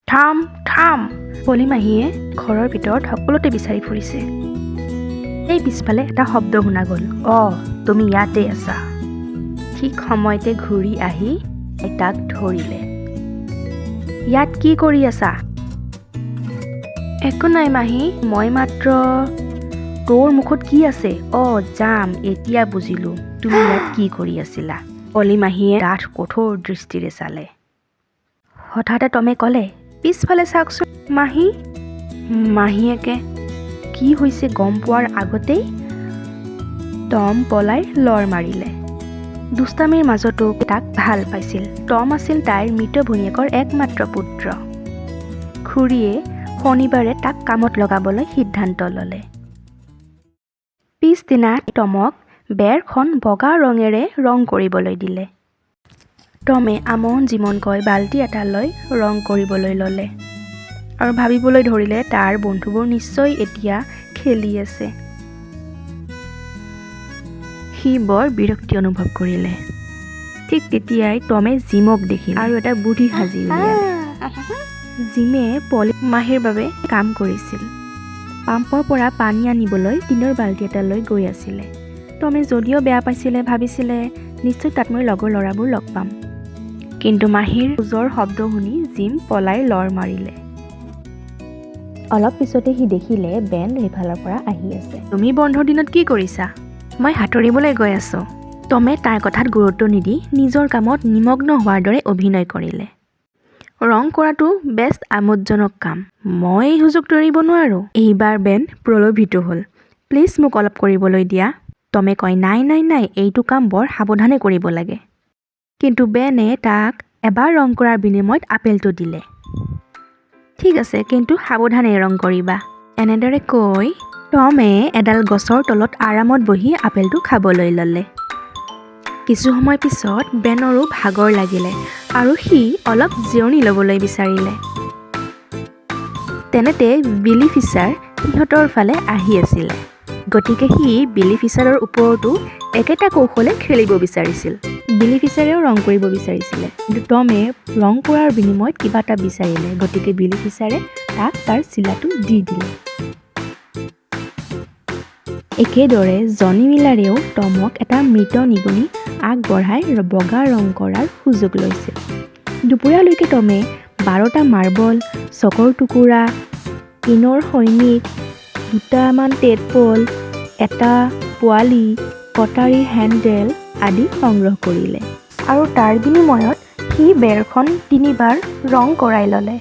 থাম থাম। পলিমাহীয়ে ঘৰৰ ভিতৰত সকলোতে বিচাৰি ফুৰিছে। এই পিছফালে এটা শব্দ শুনা গ'ল। তুমি ইয়াতে আছা। ঠিক সময়তে ঘূৰি আহি তাক ধৰিলে। ইয়াত কি কৰি আছা? একো নাই মাহী, মই মাত্ৰ। তোৰ মুখত কি আছে? যাম, এতিয়া বুজিলো তুমি ইয়াত কি কৰি আছিলা। পলিমাহীয়ে ডাঠ কঠোৰ দৃষ্টিৰে চালে। হঠাতে টমে ক'লে, পিছফালে চাওকচোন মাহী। মাহীয়েকে কি হৈছে গম পোৱাৰ আগতেই টম পলাই লৰ মাৰিলে। দুষ্টামিৰ মাজতো তাক ভাল পাইছিল। টম আছিল তাইৰ মৃত ভনীয়েকৰ একমাত্ৰ পুত্ৰ। খুৰীয়ে শনিবাৰে তাক কামত লগাবলৈ সিদ্ধান্ত ল'লে। পিছদিনা টমক বেৰখন বগা ৰঙেৰে ৰং কৰিবলৈ দিলে। টমে আমন জিমনকৈ বাল্টি এটা লৈ ৰং কৰিবলৈ ল'লে আৰু ভাবিবলৈ ধৰিলে তাৰ বন্ধুবোৰ নিশ্চয় এতিয়া খেলি আছে। সি বৰ বিৰক্তি অনুভৱ কৰিলে। ঠিক তেতিয়াই টমে জিমক দেখিলে আৰু এটা বুদ্ধি সাজি উলিয়ালে। জিমে পলিমাহীৰ বাবে কাম কৰিছিল। পাম্পৰ পৰা পানী আনিবলৈ টিনৰ বাল্টি এটা লৈ গৈ আছিলে। টমে যদিও বেয়া পাইছিলে, ভাবিছিলে নিশ্চয় তাত মই লগৰ ল'ৰাবোৰ লগ পাম। কিন্তু মাহীৰ খোজৰ শব্দ শুনি জিম পলাই লৰ মাৰিলে। অলপ পিছতে সি দেখিলে বেন সেইফালৰ পৰা আহি আছে। তুমি বন্ধৰ দিনত কি কৰিছা? মই সাঁতুৰিবলৈ গৈ আছো। টমে তাৰ কথাত গুৰুত্ব নিদি নিজৰ কামত নিমগ্ন হোৱাৰ দৰে অভিনয় কৰিলে। ৰং কৰাটো বেষ্ট আমোদজনক কাম। মই এই সুযোগটো এৰিব নোৱাৰো। এইবাৰ বেন প্ৰলোভিত হ'ল। প্লিজ মোক অলপ কৰিবলৈ দিয়া। টমে কয়, নাই নাই নাই, এইটো কাম বৰ সাৱধানে কৰিব লাগে। কিন্তু বেনে তাক এবাৰ ৰং কৰাৰ বিনিময়ত আপেলটো দিলে। ঠিক আছে, কিন্তু সাৱধানে ৰং কৰিবা। এনেদৰে কৈ টমে এডাল গছৰ তলত আৰামত বহি আপেলটো খাবলৈ ল'লে। কিছু সময় পিছত বেনৰো ভাগৰ লাগিলে আৰু সি অলপ জিৰণি ল'বলৈ বিচাৰিলে। তেনেতে বিলি ফিছাৰ সিহঁতৰ ফালে আহি আছিলে। গতিকে সি বিলি ফিছাৰৰ ওপৰতো একেটা কৌশলে খেলিব বিচাৰিছিল। বিলি ফিছাৰেও ৰং কৰিব বিচাৰিছিলে, কিন্তু টমে ৰং কৰাৰ বিনিময়ত কিবা এটা বিচাৰিলে। গতিকে বিলি ফিছাৰে তাক তাৰ চিলাটো দি দিলে। একেদৰে জনি মিলাৰেও টমক এটা মৃত নিগনি আগবঢ়াই বগা ৰং কৰাৰ সুযোগ লৈছিল। দুপৰীয়ালৈকে টমে 12টা মাৰ্বল, চকৰ টুকুৰা, টিনৰ সৈনিক, 2টামান টেডপল, এটা পোৱালি, কটাৰীৰ হেণ্ডেল আদি সংগ্ৰহ কৰিলে আৰু তাৰ বিনিময়ত সি বেৰখন 3বাৰ ৰং কৰাই ল'লে।